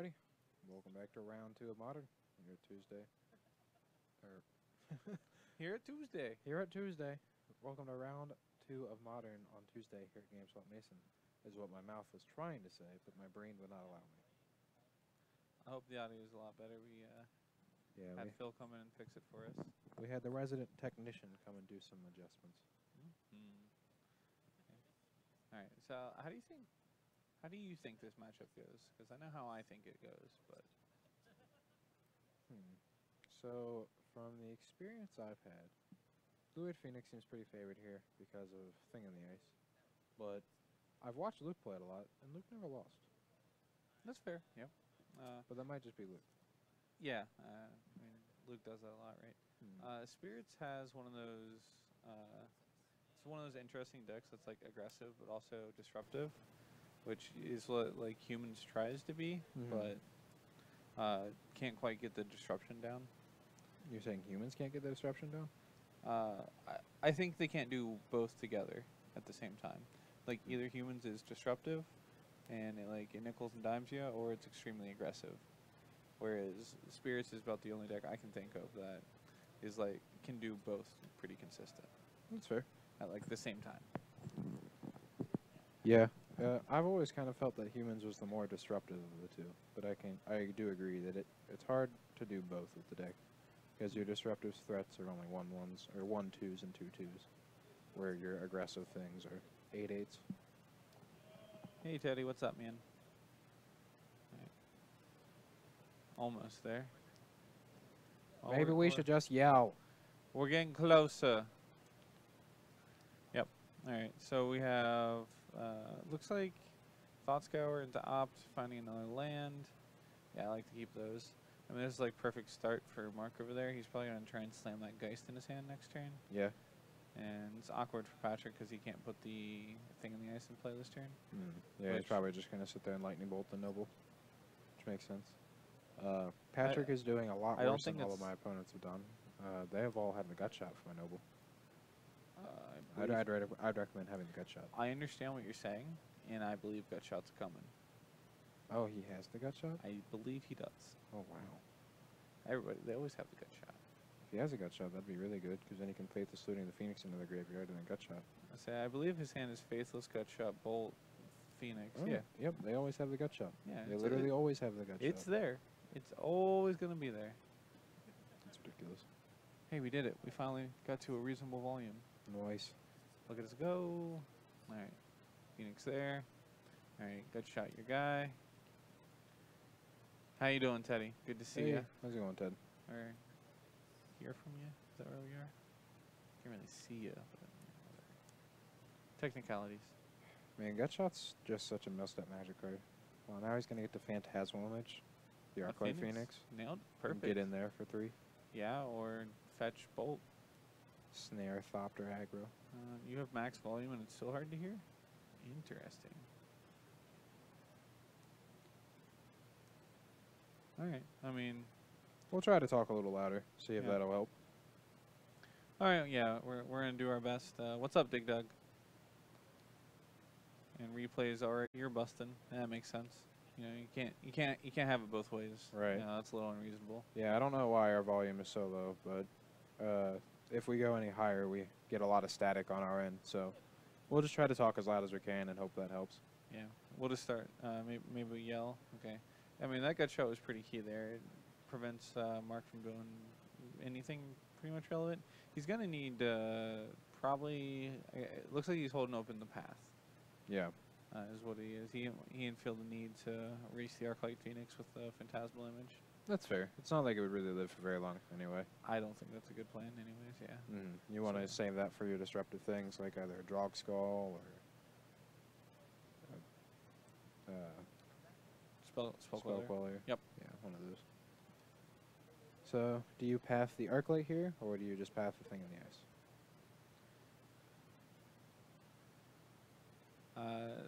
Alrighty, welcome back to round 2 of Modern. Here at Tuesday. Here at Tuesday. Here at Tuesday. Welcome to round 2 of Modern on Tuesday here at GameSwap Mason, is what my mouth was trying to say, but my brain would not allow me. I hope the audio is a lot better. We had Phil come in and fix it for us. We had the resident technician come and do some adjustments. Mm-hmm. Okay. All right. So how do you think this matchup goes? Because I know how I think it goes, but So from the experience I've had, Fluid Phoenix seems pretty favored here because of Thing in the Ice. But I've watched Luke play it a lot, and Luke never lost. that's fair. Yep. But that might just be Luke. Yeah. I mean, Luke does that a lot, right? Spirits has one of those. It's one of those interesting decks that's like aggressive but also disruptive, which is what like Humans tries to be, but can't quite get the disruption down. You're saying Humans can't get the disruption down? I think they can't do both together at the same time. Like either Humans is disruptive, and it nickels and dimes you, or it's extremely aggressive. Whereas Spirits is about the only deck I can think of that is like can do both pretty consistent. That's fair. At like the same time. Yeah. I've always kind of felt that Humans was the more disruptive of the two, but I do agree that it's hard to do both with the deck, because your disruptive threats are only 1/1s, or 1/2s and 2/2s, where your aggressive things are 8/8s. Hey Teddy, what's up, man? Right. Almost there. Oh, Maybe we should just yell. We're getting closer. Yep. All right. So we have looks like Thought Scour into Opt, finding another land. Yeah, I like to keep those. I mean, this is like perfect start for Mark over there. He's probably gonna try and slam that Geist in his hand next turn. Yeah. And it's awkward for Patrick because he can't put the Thing in the Ice in play this turn. Yeah, he's probably just going to sit there and Lightning Bolt the Noble, which makes sense. Patrick is doing a lot worse than all of my opponents have done. They have all had the Gut Shot for my Noble. I'd recommend having the Gut Shot. I understand what you're saying, and I believe Gut Shot's coming. Oh, he has the Gut Shot? I believe he does. Oh, wow. Everybody, they always have the Gut Shot. If he has a Gut Shot, that'd be really good, because then he can Faithless Looting the Phoenix into the graveyard and then Gut Shot. I believe his hand is Faithless, Gut Shot, Bolt, Phoenix. Oh, yeah. Yep, they always have the Gut Shot. Yeah. They literally always have the Gut Shot. It's there. It's always going to be there. That's ridiculous. Hey, we did it. We finally got to a reasonable volume. Nice. Look at us go. All right. Phoenix there. All right. Gut Shot your guy. How you doing, Teddy? Good to see you. How's it going, Ted? Or hear from you? Is that where we are? Can't really see you. But technicalities. Man, Gut Shot's just such a messed up Magic card. Well, now he's going to get the Phantasmal Image, the Arclight Phoenix. Nailed. Perfect. Get in there for 3. Yeah, or fetch Bolt. Snare, Thopter, aggro. You have max volume and it's still hard to hear? Interesting. Alright, I mean... We'll try to talk a little louder, see if that'll help. Alright, yeah, we're going to do our best. What's up, Dig Dug? And replays already, you're busting. That makes sense. You know, you can't have it both ways. Right. You know, that's a little unreasonable. Yeah, I don't know why our volume is so low, but if we go any higher, we get a lot of static on our end. So we'll just try to talk as loud as we can and hope that helps. Yeah, we'll just start. Maybe we yell. Okay. I mean, that Gut Shot was pretty key there. It prevents Mark from doing anything pretty much relevant. He's going to need probably... It looks like he's holding open the path. Yeah. Is what he is. He didn't feel the need to reach the Arclight Phoenix with the Phantasmal Image. That's fair. It's not like it would really live for very long anyway. I don't think that's a good plan anyways, yeah. You want to save that for your disruptive things, like either a Drog Skull or Spell Queller. Yep. Yeah, one of those. So, do you path the Arclight here, or do you just path the Thing in the Ice?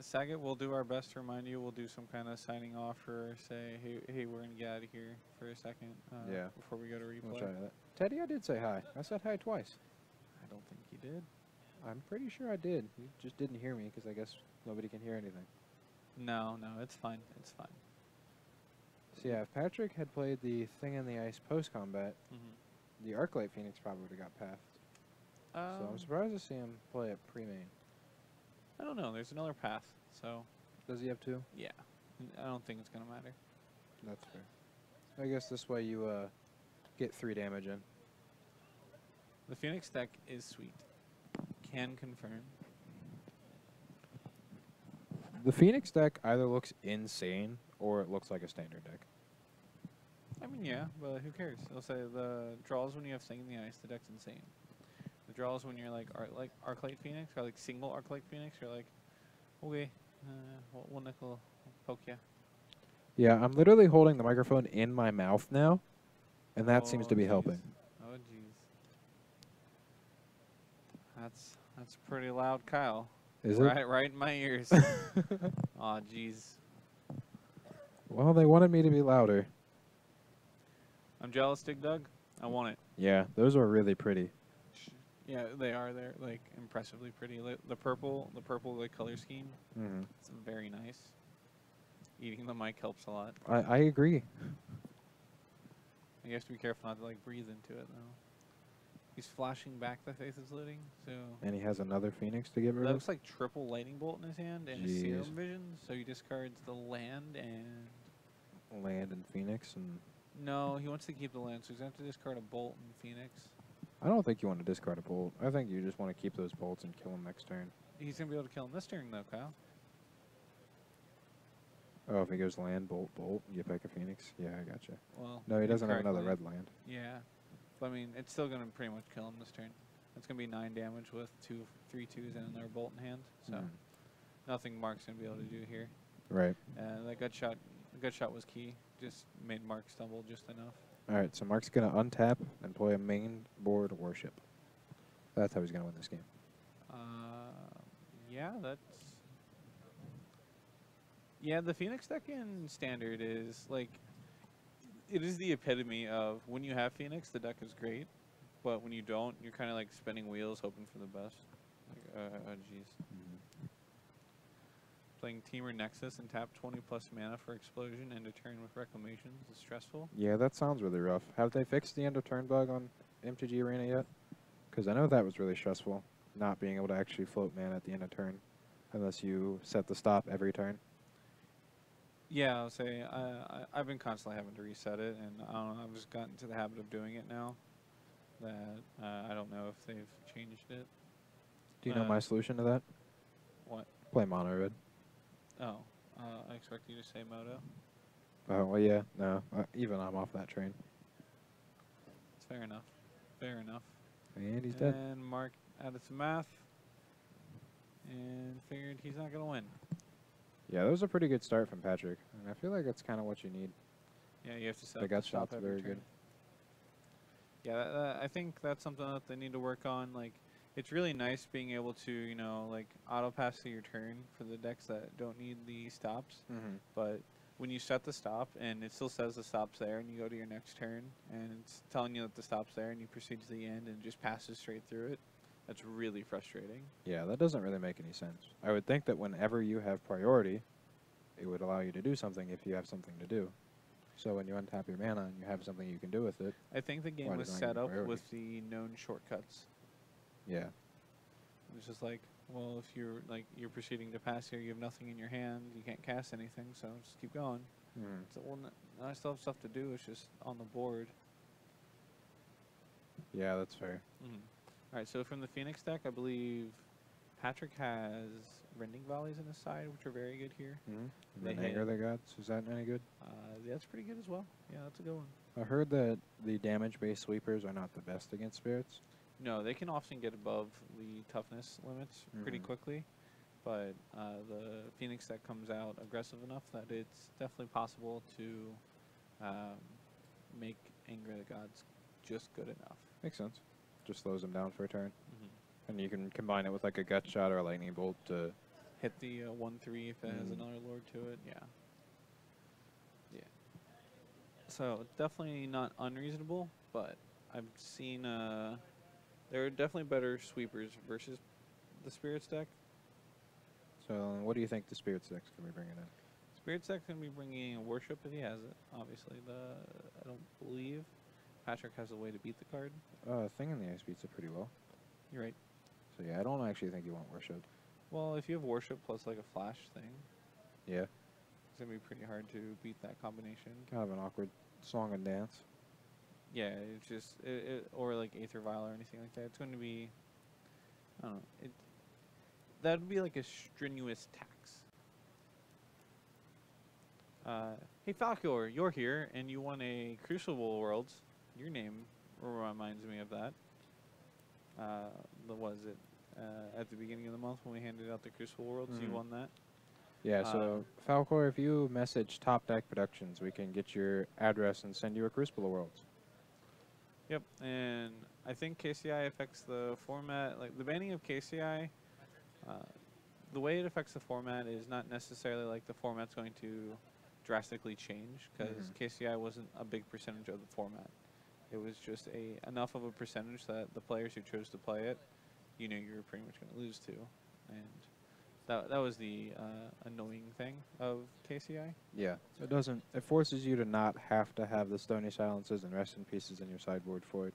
Saget, we'll do our best to remind you. We'll do some kind of signing off or say, hey, we're going to get out of here for a second before we go to replay. We'll try that. Teddy, I did say hi. I said hi twice. I don't think you did. I'm pretty sure I did. You just didn't hear me because I guess nobody can hear anything. No, it's fine. It's fine. So yeah, if Patrick had played the Thing in the Ice post-combat, the Arclight Phoenix probably would have got pathed. So I'm surprised to see him play it pre-main. I don't know. There's another path, so... Does he have 2? Yeah. I don't think it's going to matter. That's fair. I guess this way you get 3 damage in. The Phoenix deck is sweet. Can confirm. The Phoenix deck either looks insane or it looks like a standard deck. I mean, yeah, but who cares? I'll say the draws when you have Thing in the Ice, the deck's insane. The draws when you're like Arclight Phoenix or like single Arclight Phoenix, you're like, okay, one nickel poke ya. Yeah, I'm literally holding the microphone in my mouth now, and that seems to be jeez. helping. Oh jeez. That's pretty loud, Kyle. Is it? Right in my ears. Aw, jeez. Well, they wanted me to be louder. I'm jealous, Dig Dug. I want it. Yeah, those are really pretty. Yeah, they are. They're like impressively pretty. The purple like color scheme. It's very nice. Eating the mic helps a lot. I agree. You have to be careful not to like breathe into it though. He's flashing back the Faith is Looting, so. And he has another Phoenix to get rid That of. looks like triple Lightning Bolt in his hand and a Serum Vision, so he discards the land and. Land and Phoenix and. No, he wants to keep the land, so he's going to have to discard a Bolt and Phoenix. I don't think you want to discard a Bolt. I think you just want to keep those bolts and kill him next turn. He's going to be able to kill him this turn, though, Kyle. Oh, if he goes land, bolt, you pick a Phoenix? Yeah, I gotcha. Well, no, he doesn't have another red land. Yeah. But, I mean, it's still going to pretty much kill him this turn. It's going to be 9 damage with 3 2s and another Bolt in hand. So, nothing Mark's going to be able to do here. Right. That gut shot was key. Just made Mark stumble just enough. Alright, so Mark's going to untap and play a main board Warship. That's how he's going to win this game. Yeah, that's... Yeah, the Phoenix deck in Standard is, like... It is the epitome of when you have Phoenix, the deck is great. But when you don't, you're kind of like spinning wheels, hoping for the best. Like, oh, jeez. Playing Teamer Nexus and tap 20 plus mana for Explosion and a turn with Reclamations is stressful. Yeah, that sounds really rough. Have they fixed the end of turn bug on MTG Arena yet? Because I know that was really stressful, not being able to actually float mana at the end of turn, unless you set the stop every turn. Yeah, I'll say I've been constantly having to reset it, and I don't know, I've just gotten to the habit of doing it now. That I don't know if they've changed it. Do you know my solution to that? What? Play mono red. Oh, I expect you to say Moto. Oh, well, yeah, no. Even I'm off that train. It's fair enough. Fair enough. And he's dead. And Mark added some math and figured he's not going to win. Yeah, that was a pretty good start from Patrick. And I feel like that's kind of what you need. Yeah, you have to set The up gut the stop shot's every very turn. good. Yeah, I think that's something that they need to work on. Like, it's really nice being able to, you know, like auto pass through your turn for the decks that don't need the stops. But when you set the stop and it still says the stop's there, and you go to your next turn and it's telling you that the stop's there, and you proceed to the end and it just passes straight through it, that's really frustrating. Yeah, that doesn't really make any sense. I would think that whenever you have priority, it would allow you to do something if you have something to do. So when you untap your mana and you have something you can do with it. I think the game was set up with the known shortcuts. Yeah. It's just like, well, if you're proceeding to pass here, you have nothing in your hand, you can't cast anything, so just keep going. So, well, I still have stuff to do. It's just on the board. Yeah, that's fair. All right, so from the Phoenix deck, I believe Patrick has Rending Volleys in his side, which are very good here. The Anger they got, is that any good? That's pretty good as well. Yeah, that's a good one. I heard that the damage-based sweepers are not the best against spirits. No, they can often get above the toughness limits pretty quickly, but the Phoenix deck comes out aggressive enough that it's definitely possible to make Anger the Gods just good enough. Makes sense. Just slows them down for a turn. And you can combine it with like a gut shot or a lightning bolt to hit the 1/3 if it has another lord to it. Yeah. So it's definitely not unreasonable, but I've seen there are definitely better sweepers versus the Spirits deck. So what do you think the Spirits deck's going to be bringing in? Spirit's deck's going to be bringing Worship if he has it, obviously. I don't believe Patrick has a way to beat the card. Thing in the ice beats it pretty well. You're right. So yeah, I don't actually think you want Worship. Well, if you have Worship plus like a flash thing, Yeah. it's going to be pretty hard to beat that combination. Kind of an awkward song and dance. Yeah, it's just, or like Aether Vial or anything like that. It's going to be, I don't know, that would be like a strenuous tax. Hey Falcor, you're here, and you won a Crucible Worlds. Your name reminds me of that. Was it at the beginning of the month when we handed out the Crucible Worlds? You won that. Yeah, so Falcor, if you message Top Deck Productions, we can get your address and send you a Crucible Worlds. Yep, and I think KCI affects the format. Like the banning of KCI, the way it affects the format is not necessarily like the format's going to drastically change, because KCI wasn't a big percentage of the format. It was just enough of a percentage that the players who chose to play it, you knew you were pretty much going to lose to, and that was the annoying thing of KCI. Yeah, it forces you to not have to have the Stony Silences and Rest in Pieces in your sideboard for it,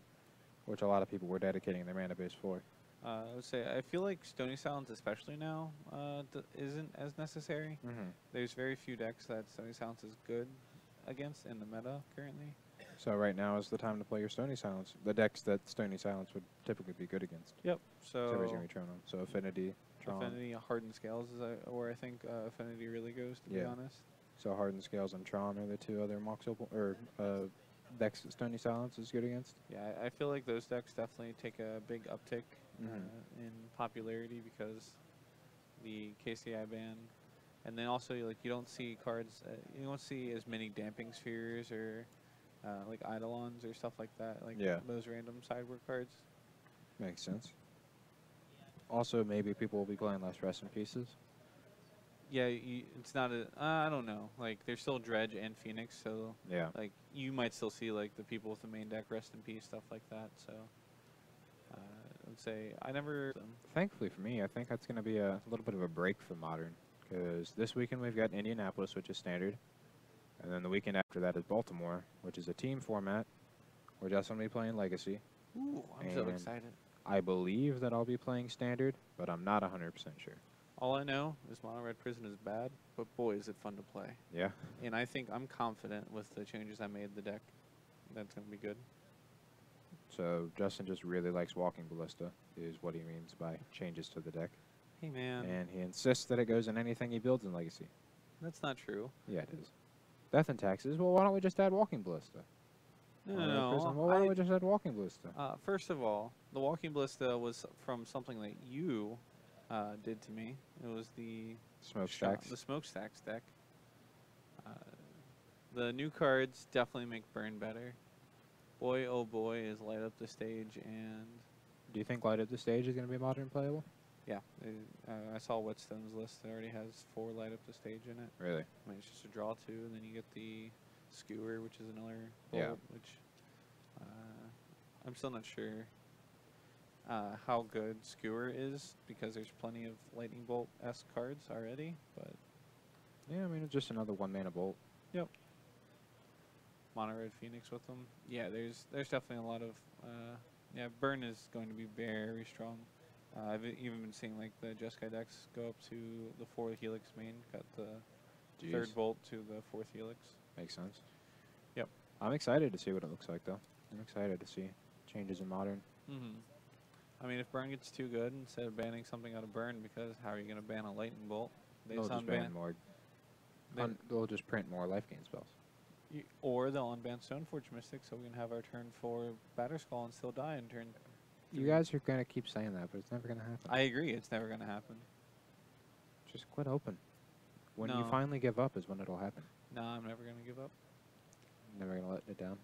which a lot of people were dedicating their mana base for. I would say I feel like Stony Silence, especially now, isn't as necessary. There's very few decks that Stony Silence is good against in the meta currently. So right now is the time to play your Stony Silence. The decks that Stony Silence would typically be good against. Yep. So everybody's gonna be Tron them. So Affinity, Tron. Affinity, Hardened Scales is where I think Affinity really goes, to be honest. So Hardened Scales and Tron are the two other decks that Stony Silence is good against. Yeah, I feel like those decks definitely take a big uptick in popularity because the KCI ban, and then also like you don't see cards, you don't see as many Damping Spheres or like Eidolons or stuff like that, like those random sideboard cards. Makes sense. Also, maybe people will be playing less Rest in Pieces. Yeah, it's not I don't know. Like, there's still Dredge and Phoenix, so like you might still see like the people with the main deck Rest in Peace, stuff like that. So I would say I never. Thankfully for me, I think that's going to be a little bit of a break for Modern, because this weekend we've got Indianapolis, which is standard, and then the weekend after that is Baltimore, which is a team format. We're just going to be playing Legacy. Ooh, I'm so excited. I believe that I'll be playing standard, but I'm not 100% sure. All I know is Mono Red Prison is bad, but boy, is it fun to play. Yeah. And I think I'm confident with the changes I made to the deck. That's going to be good. So Justin just really likes Walking Ballista, is what he means by changes to the deck. Hey, man. And he insists that it goes in anything he builds in Legacy. That's not true. Yeah, it is. Death and Taxes? Well, why don't we just add Walking Ballista? No. Well, why don't we just add Walking Ballista? First of all, the Walking Ballista was from something that you did to me. It was the Smokestacks. The Smokestacks deck. The new cards definitely make burn better. Boy, oh boy, is Light Up the Stage, and... Do you think Light Up the Stage is going to be Modern playable? Yeah. I saw Whetstone's list. It already has 4 Light Up the Stage in it. Really? I mean, it's just a draw 2, and then you get the Skewer, which is another bolt, which I'm still not sure how good Skewer is, because there's plenty of Lightning Bolt-esque cards already, but... Yeah, I mean, it's just another 1-mana bolt. Yep. Mono Red Phoenix with them. Yeah, there's definitely a lot of... burn is going to be very strong. I've even been seeing like the Jeskai decks go up to the 4 Helix main, got the 3rd bolt to the 4th Helix. Makes sense. Yep. I'm excited to see what it looks like, though. I'm excited to see changes in Modern. I mean, if burn gets too good, instead of banning something out of burn, because how are you going to ban a lightning bolt? They'll just ban more. They'll just print more life gain spells. Or they'll unban Stoneforge Mystic, so we can have our turn 4 Batterskull and still die in turn 3. You guys are going to keep saying that, but it's never going to happen. I agree, it's never going to happen. Just quit hoping. When you finally give up is when it'll happen. No, I'm never going to give up. Never going to let it down?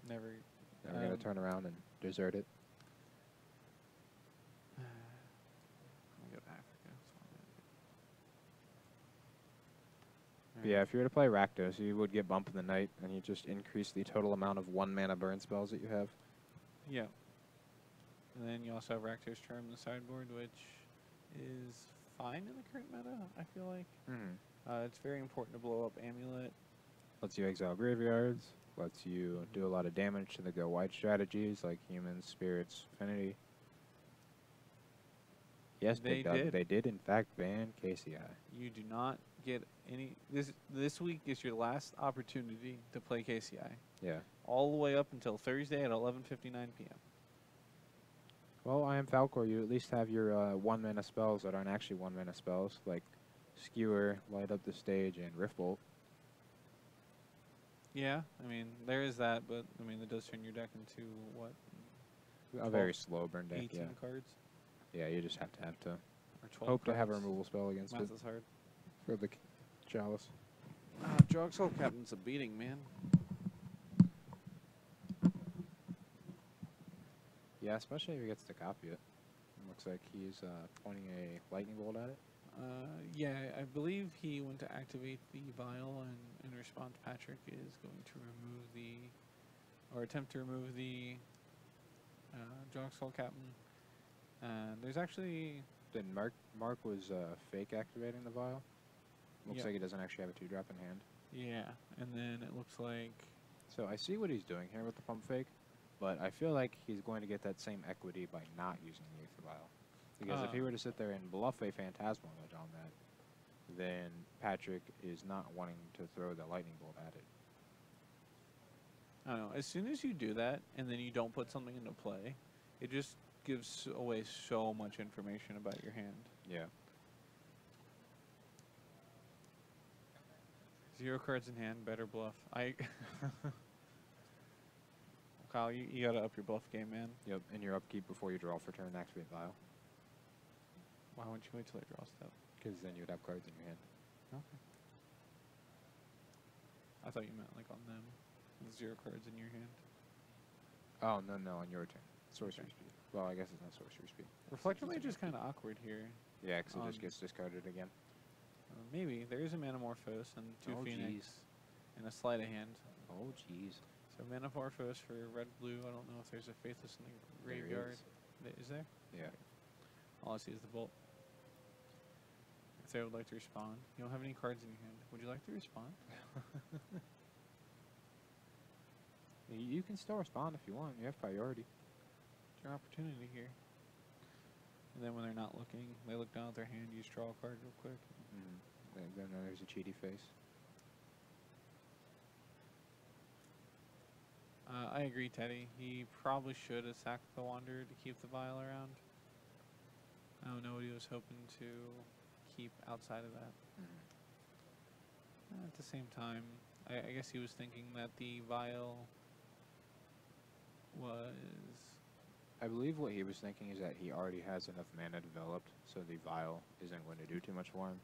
Never. Never going to turn around and desert it? Let me go to Africa. Yeah, if you were to play Rakdos, you would get Bump in the Night, and you just increase the total amount of 1-mana burn spells that you have. Yeah. And then you also have Rakdos Charm in the sideboard, which is fine in the current meta, I feel like. It's very important to blow up Amulet. Lets you exile graveyards. Lets you do a lot of damage to the go white strategies like humans, spirits, affinity. Yes, They Big Dog, did. they did in fact ban KCI. You do not get any. This week is your last opportunity to play KCI. Yeah. All the way up until Thursday at 11:59 p.m. Well, I am Falcor. You at least have your 1-mana spells that aren't actually 1-mana spells, like Skewer, Light Up the Stage, and Riftbolt. Yeah, I mean there is that, but I mean it does turn your deck into what? A very slow burn deck, 18 yeah. cards Yeah, you just have to or 12 hope to have a cards. removal spell against Math it is hard. for the Chalice. Jogsoul Captain's a beating, man. Yeah, especially if he gets to copy it. Looks like he's pointing a lightning bolt at it. Yeah, I believe he went to activate the vial, and in response, Patrick is going to remove or attempt to remove the Jogsoul Captain. There's actually Then Mark was fake activating the vial. Looks Yeah. like he doesn't actually have a 2-drop in hand. yeah, and then it looks like So I see what he's doing here with the pump fake, but I feel like he's going to get that same equity by not using the Aether Vial. Because if he were to sit there and bluff a Phantasmal Edge on that, then Patrick is not wanting to throw the lightning bolt at it. I don't know. As soon as you do that, and then you don't put something into play, it just gives away so much information about your hand. Yeah. 0 cards in hand, better bluff. Kyle, you gotta up your bluff game, man. Yep, and your upkeep before you draw for turn, activate Vial. Why wouldn't you wait till I draw step? Because then you'd have cards in your hand. Okay. I thought you meant like on them, with 0 cards in your hand. Oh, no, on your turn. Sorcery Okay. speed. Well, I guess it's not sorcery speed. Reflector Mage is kind of awkward here. Yeah, because it just gets discarded again. Maybe there is a Manamorphose and 2 Oh, Phoenix jeez. and a Sleight of Hand. Oh, jeez. So Manamorphose for red blue. I don't know if there's a Faithless in the There graveyard. is. Is there? Yeah. All I see is the bolt. If they would like to respond, you don't have any cards in your hand. Would you like to respond? You can still respond if you want. You have priority. It's your opportunity here. And then when they're not looking, they look down at their hand. You just draw a card real quick. Then there's a cheaty face. I agree, Teddy. He probably should have sacked the Wanderer to keep the Vial around. I don't know what he was hoping to keep outside of that. At the same time, I guess he was thinking that the Vial was... I believe what he was thinking is that he already has enough mana developed, so the Vial isn't going to do too much for him.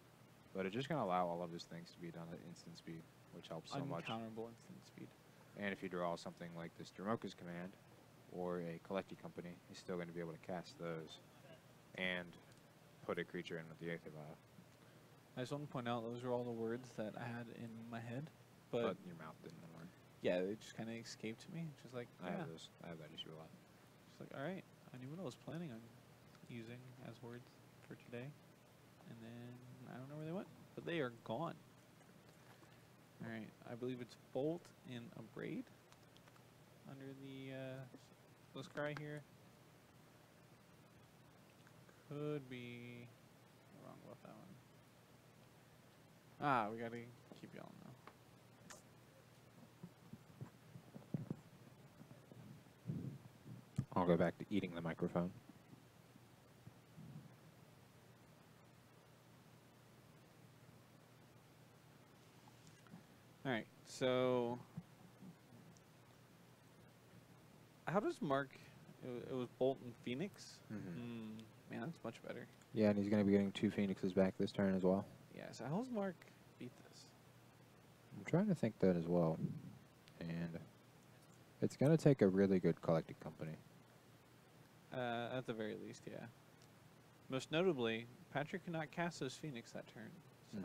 But it's just going to allow all of his things to be done at instant speed, which helps so much. Uncounterable instant speed. And if you draw something like this Dromoka's Command or a Collecting Company, he's still going to be able to cast those and put a creature in with the Aether Vial. I just want to point out those are all the words that I had in my head, but your mouth didn't learn. yeah, they just kind of escaped me. Just like I yeah. have that issue a lot. Just like, all right, I knew what I was planning on using as words for today, and then I don't know where they went, but they are gone. All right, I believe it's Bolt in a Braid under the let's cry here. Could be wrong about that one. Ah, we gotta keep yelling now. I'll go back to eating the microphone. All right, so how does Mark? It was Bolt and Phoenix. Man, that's much better. Yeah, and he's going to be getting 2 Phoenixes back this turn as well. Yeah. So how does Mark beat this? I'm trying to think that as well. And it's going to take a really good Collecting Company. At the very least, yeah. Most notably, Patrick cannot cast those Phoenix that turn. So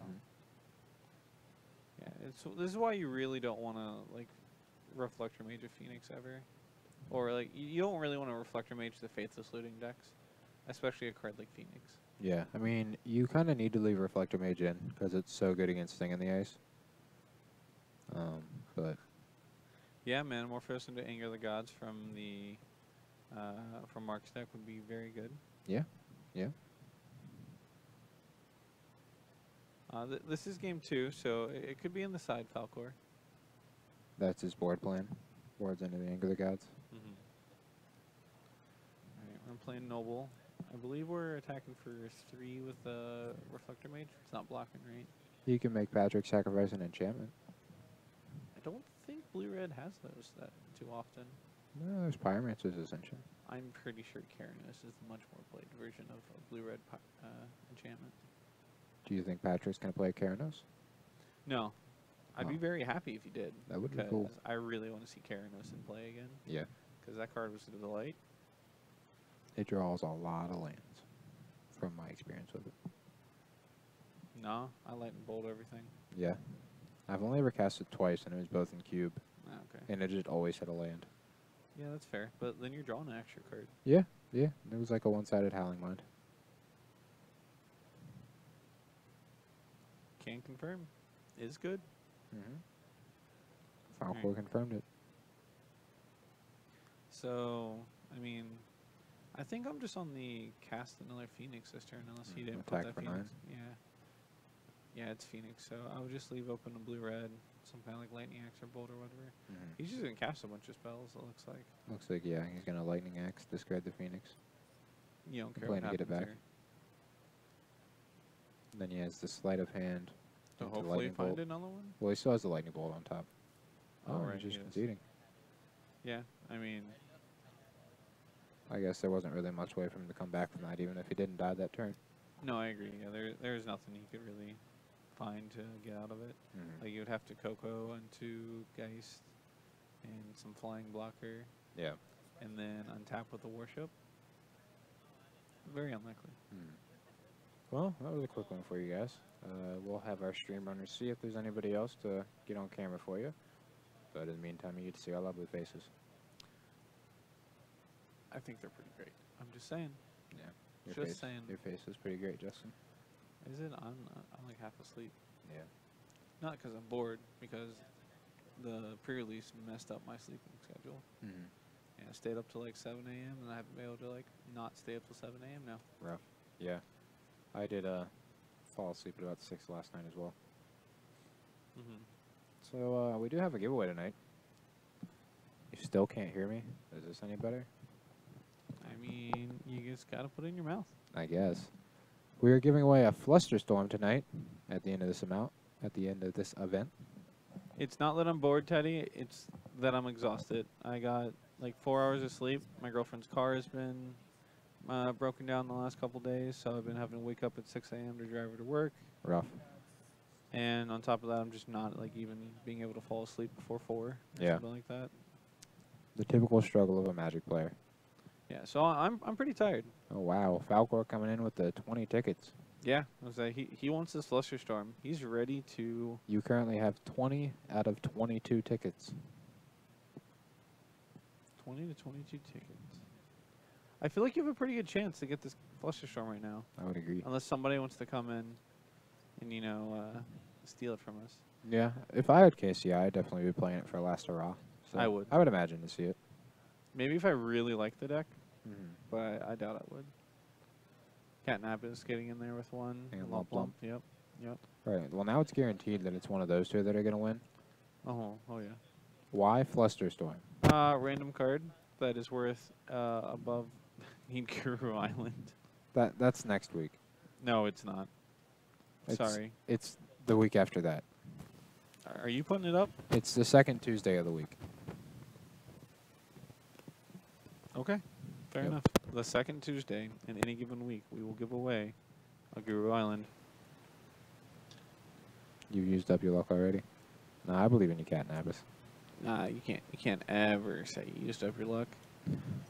yeah, this is why you really don't want to like Reflector Mage a Phoenix ever, or like you don't really want to Reflector Mage the Faithless Looting decks, especially a card like Phoenix. Yeah, I mean, you kind of need to leave Reflector Mage in because it's so good against Sting in the Ice. But Yeah, Metamorphose into Anger of the Gods from the from Mark's deck would be very good. yeah, yeah. This is game 2, so it could be in the side Falcor. That's his board plan. Boards into the Anger of the Gods. Mm-hmm. Alright, we're playing Noble. I believe we're attacking for 3 with the Reflector Mage. It's not blocking, right? You can make Patrick sacrifice an enchantment. I don't think Blue-Red has those that too often. No, there's Pyromancer's Ascension. I'm pretty sure Karanos is the much more played version of a Blue-Red enchantment. Do you think Patrick's going to play Karanos? No. I'd be Oh. very happy if he did. That would be cool. I really want to see Karanos in play again. Yeah. Because that card was a delight. It draws a lot of lands, from my experience with it. No, I light and bolt everything. Yeah. I've only ever cast it twice, and it was both in cube, Okay. and it just always hit a land. Yeah, that's fair. But then you're drawing an extra card. Yeah, yeah. It was like a one-sided Howling Mind. Can confirm. Is good. Falcor Right. confirmed it. So, I mean, I think I'm just on the cast another Phoenix this turn, unless he didn't put Attack that for Phoenix. 9. Yeah, it's Phoenix. So I would just leave open a blue-red, some kind of like Lightning Axe or Bolt or whatever. He's just gonna cast a bunch of spells. It looks like. Looks like, yeah, he's going to Lightning Axe, discard the Phoenix. You don't care Plan what to get it happens back. here. And then he has the Sleight of Hand. So into hopefully Lightning find Bolt. another one. Well, he still has the Lightning Bolt on top. Oh, right, he's just he does. conceding. Yeah, I mean, I guess there wasn't really much way for him to come back from that, even if he didn't die that turn. no, I agree. Yeah, there's nothing he could really find to get out of it. Like you would have to Coco into Geist and some flying blocker, Yeah. and then untap with the Warship. Very unlikely. Well, that was a quick one for you guys. We'll have our stream runners see if there's anybody else to get on camera for you. But in the meantime, you get to see our lovely faces. I think they're pretty great. I'm just saying. Yeah. Your Just face, saying. Your face is pretty great, Justin. Is it? I'm like half asleep. Yeah. Not because I'm bored, because the pre-release messed up my sleeping schedule. And I stayed up till like 7 a.m. and I haven't been able to like not stay up till 7 a.m. now. Rough. Yeah. I did fall asleep at about 6 last night as well. So we do have a giveaway tonight. You still can't hear me? Is this any better? I mean, you just gotta put it in your mouth. I guess. We are giving away a Flusterstorm tonight at the end of this event. It's not that I'm bored, Teddy. It's that I'm exhausted. I got like 4 hours of sleep. My girlfriend's car has been broken down the last couple days, so I've been having to wake up at 6 a.m. to drive her to work. Rough. And on top of that, I'm just not like even being able to fall asleep before 4 or Yeah. something like that. The typical struggle of a Magic player. Yeah, so I'm pretty tired. Oh, wow. Falcor coming in with the 20 tickets. Yeah, I was like, he wants this Flusterstorm. He's ready to. You currently have 20 out of 22 tickets. 20 to 22 tickets. I feel like you have a pretty good chance to get this Flusterstorm right now. I would agree. Unless somebody wants to come in and, steal it from us. Yeah, if I had KCI, I'd definitely be playing it for Last Hurrah. So I would. I would imagine to see it. Maybe if I really like the deck, but I doubt I would. Catnap is getting in there with one. And Lump Lump Lump. Yep. Yep. All right, well, now it's guaranteed that it's one of those two that are going to win. Oh yeah. Why Flusterstorm? Random card that is worth above Guru Island. That's next week. No, it's not. Sorry. It's the week after that. Are you putting it up? It's the second Tuesday of the week. Okay. Fair Yep. enough. The second Tuesday in any given week, we will give away a Guru Island. You used up your luck already? No, I believe in you, Catnabus. Nah, you can't ever say you used up your luck.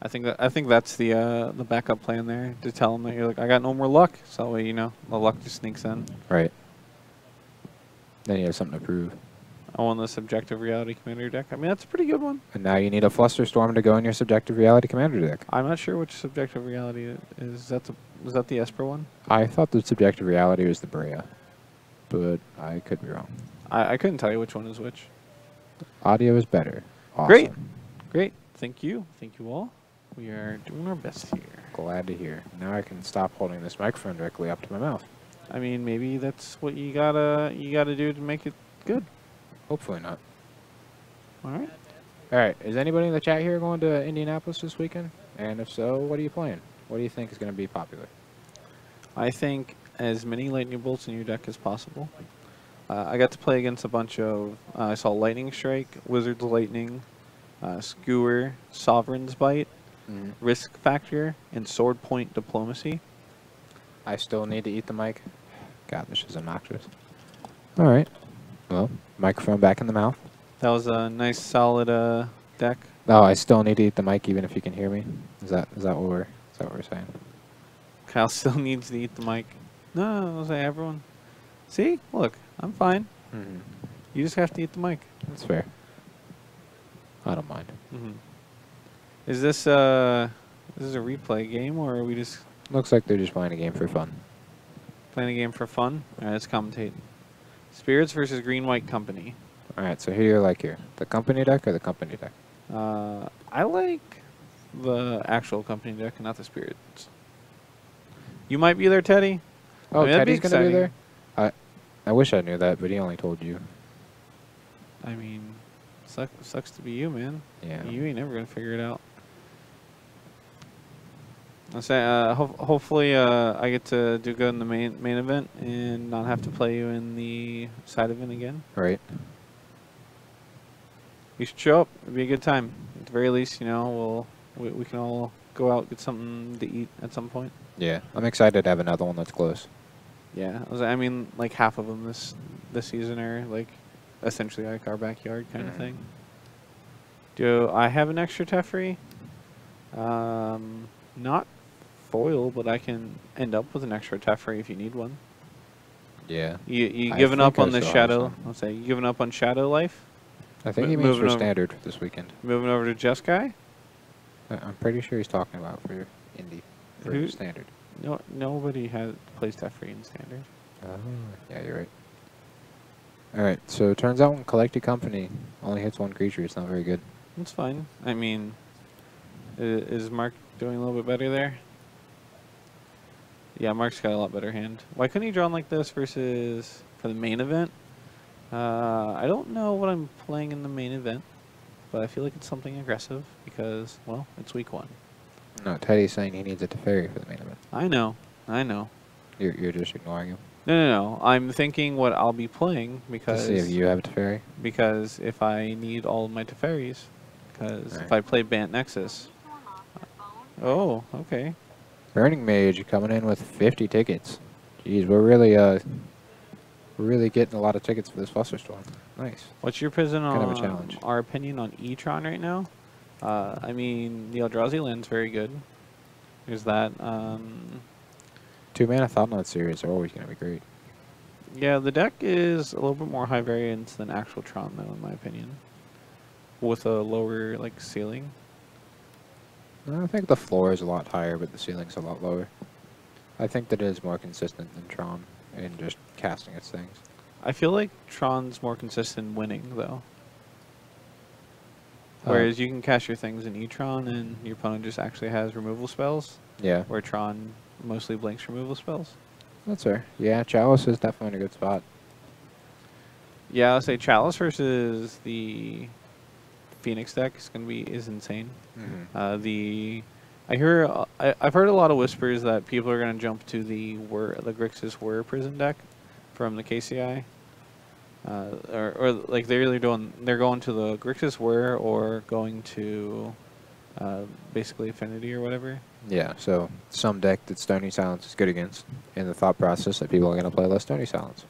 I think that's the backup plan there, to tell them that you're like, I got no more luck, so that way the luck just sneaks in. Right. Then you have something to prove. I won the Subjective Reality Commander deck. I mean, that's a pretty good one. And now you need a Flusterstorm to go in your Subjective Reality Commander deck. I'm not sure which Subjective Reality it is. Was that the Esper one? I thought the subjective reality was the Brea, but I could be wrong. I couldn't tell you which one is which. Audio is better. Awesome. Great. Great. Thank you. Thank you all. We are doing our best here. Glad to hear. Now I can stop holding this microphone directly up to my mouth. I mean, maybe that's what you gotta do to make it good. Hopefully not. All right. All right. Is anybody in the chat here going to Indianapolis this weekend? And if so, what are you playing? What do you think is going to be popular? I think as many lightning bolts in your deck as possible. I got to play against a bunch of. I saw Lightning Strike, Wizard's Lightning, Skewer, Sovereign's Bite, Risk Factor, and Sword Point Diplomacy. I still need to eat the mic. God, this is obnoxious. All right. Well, microphone back in the mouth. That was a nice, solid deck. Oh, I still need to eat the mic even if you can hear me. Is that what we're saying? Kyle still needs to eat the mic. No, I'll say everyone. See, look, I'm fine. You just have to eat the mic. That's fair. I don't mind. Is this a replay game, or are we just Looks like they're just playing a game for fun. playing a game for fun? All right, let's commentate. Spirits versus Green White Company. All right, so who do you like here? The company deck or the company deck? I like the actual company deck, not the spirits. You might be there, Teddy. Oh, I mean, that'd be Teddy's gonna be exciting. there. I wish I knew that, but he only told you. I mean, sucks to be you, man. Yeah. You ain't never gonna figure it out. I say, hopefully, I get to do good in the main event and not have to play you in the side event again. Right. You should show up. It'd be a good time. At the very least, you know, we can all go out, get something to eat at some point. Yeah, I'm excited to have another one that's close. Yeah, I mean, like half of them this season are like essentially like our backyard kind of thing. Do I have an extra Teferi? Not foil, but I can end up with an extra Teferi if you need one. Yeah. You I giving up think I on the still have shadow? some. I'll say you giving up on Shadow Life? I think he means moving for over- standard this weekend. Moving over to Jess Guy? I'm pretty sure he's talking about for indie, for Who- standard. No, nobody plays Teferi in standard. Oh, yeah, you're right. All right, so it turns out when Collected Company only hits one creature, it's not very good. That's fine. I mean, is Mark doing a little bit better there? Yeah, Mark's got a lot better hand. Why couldn't he draw like this versus for the main event? I don't know what I'm playing in the main event, but I feel like it's something aggressive because, well, it's week 1. No, Teddy's saying he needs a Teferi for the main event. I know. You're just ignoring him. No. I'm thinking what I'll be playing because To see if you have a Teferi. because if I need all of my Teferis, because if Right. I play Bant Nexus. Oh, okay. Burning Mage coming in with 50 tickets. Jeez, we're really getting a lot of tickets for this Flusterstorm. Nice. What's your opinion Kind of a on challenge. our opinion on E-Tron right now? I mean, the Eldrazi land's very good. There's that. 2-mana Thought-Knot series are always going to be great. Yeah, the deck is a little bit more high variance than actual Tron, though, in my opinion. With a lower, like, ceiling. I think the floor is a lot higher, but the ceiling's a lot lower. I think that it is more consistent than Tron in just casting its things. I feel like Tron's more consistent winning, though. Whereas you can cast your things in E-Tron and your opponent just actually has removal spells, Yeah, where Tron mostly blanks removal spells. that's fair. Yeah, Chalice is definitely in a good spot. Yeah, I'll say Chalice versus the Phoenix deck is insane. I've heard a lot of whispers that people are gonna jump to the Grixis Whir Prison deck from the KCI, or like they're going to the Grixis Whir or going to basically Affinity or whatever. Yeah, so some deck that Stony Silence is good against, in the thought process that people are going to play less Stony Silence.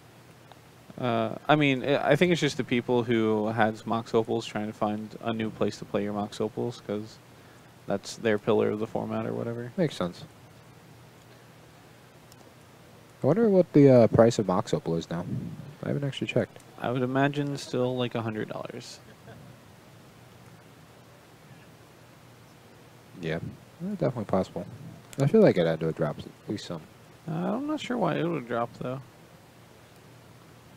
I mean, I think it's just the people who had Mox Opals trying to find a new place to play your Mox Opals because that's their pillar of the format or whatever. Makes sense. I wonder what the price of Mox Opal is now. I haven't actually checked. I would imagine still like $100. Yeah, definitely possible. I feel like it had to have dropped at least some. I'm not sure why it would drop though.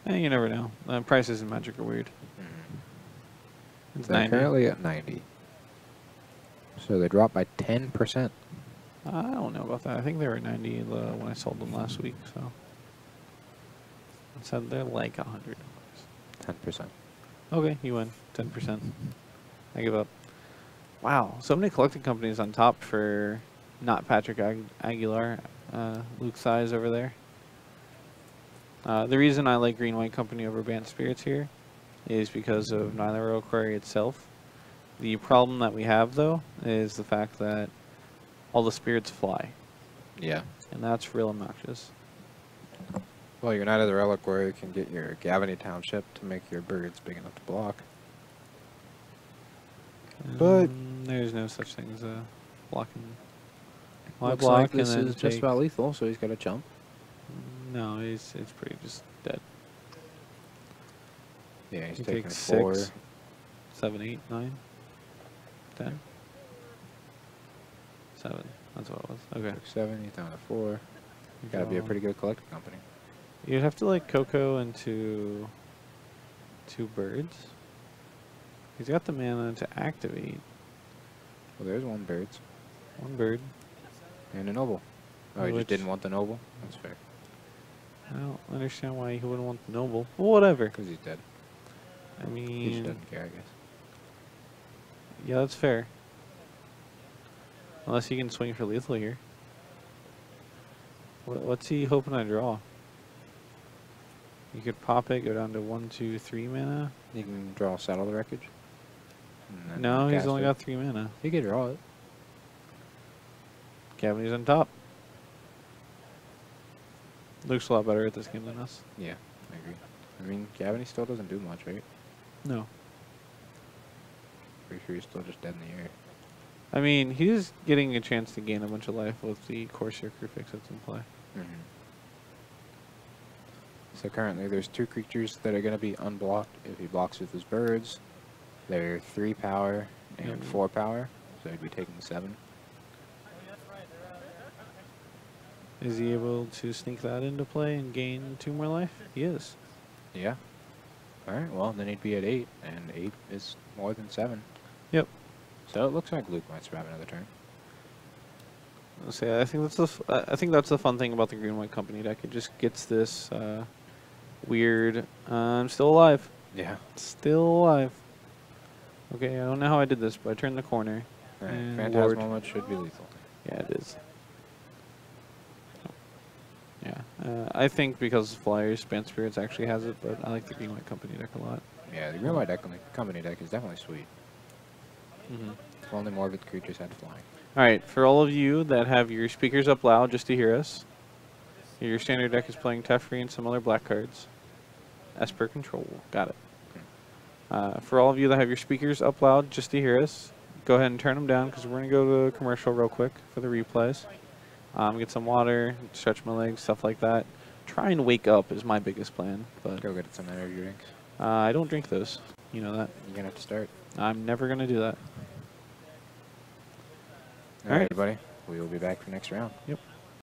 You never know. Prices in Magic are weird. It's They're 90. currently at 90. So they dropped by 10%. I don't know about that. I think they were 90 when I sold them last week. So it said they're like $100. 10%. Okay, you win 10%. I give up. Wow, so many collecting companies on top for not Patrick Aguilar, Luke Thighs over there. The reason I like Green White Company over Bant Spirits here is because of Nyla Reliquary itself. The problem that we have, though, is the fact that all the spirits fly. Yeah. And that's real obnoxious. Well, your Knight of the Reliquary can get your Gavany Township to make your birds big enough to block. But there's no such thing as a blocking. Why looks block like this and then is just take- about lethal, so he's got to jump. No, it's pretty just dead. Yeah, he's He taking takes 4. 6, 7, 8, 9, 10, 7. That's what it was. Okay. Took 7, he's down to 4. Got to be a pretty good collecting company. You'd have to like Coco into 2 birds. He's got the mana to activate Well, there's 1 birds 1 bird. and a noble. Oh, he just Which- didn't want the noble? That's fair. I don't understand why he wouldn't want the noble. But whatever. Because he's dead. I He just mean, doesn't care, I guess. yeah, that's fair. Unless he can swing for lethal here. What's he hoping to draw? You could pop it, go down to 1, 2, 3 mana. You can draw Saddle the Wreckage. and then No, he's cast only it. got 3 mana. He could draw it. Gavany's on top. Looks a lot better at this game than us. Yeah, I agree. I mean, Gavany still doesn't do much, right? No. Pretty sure he's still just dead in the air. I mean, he's getting a chance to gain a bunch of life with the Corsair Crucifix that's in play. So currently there's 2 creatures that are going to be unblocked if he blocks with his birds. They're 3 power and Mhm. 4 power, so he'd be taking 7. Is he able to sneak that into play and gain 2 more life? He is. Yeah. Alright, well then he'd be at 8, and 8 is more than 7. Yep. So it looks like Luke might survive another turn. Let's say I think that's the fun thing about the Green White Company deck. It just gets this weird. I'm still alive. Yeah. Still alive. Okay, I don't know how I did this, but I turned the corner. Alright, And Phantasmal Ward. Moment should be lethal. Yeah, it is. Yeah, I think because Flyers, Bant Spirits actually has it, but I like the Green White Company deck a lot. Yeah, the Green White Company deck is definitely sweet. Mm-hmm. If only more of its creatures had flying. All right, for all of you that have your speakers up loud just to hear us, your standard deck is playing Teferi and some other black cards. Esper Control, got it. For all of you that have your speakers up loud just to hear us, go ahead and turn them down because we're going to go to commercial real quick for the replays. Get some water, stretch my legs, stuff like that. Try and wake up is my biggest plan, but Go get some energy drinks. I don't drink those. You know that. You're going to have to start. I'm never going to do that. Alright, Alright. everybody. We will be back for next round. Yep.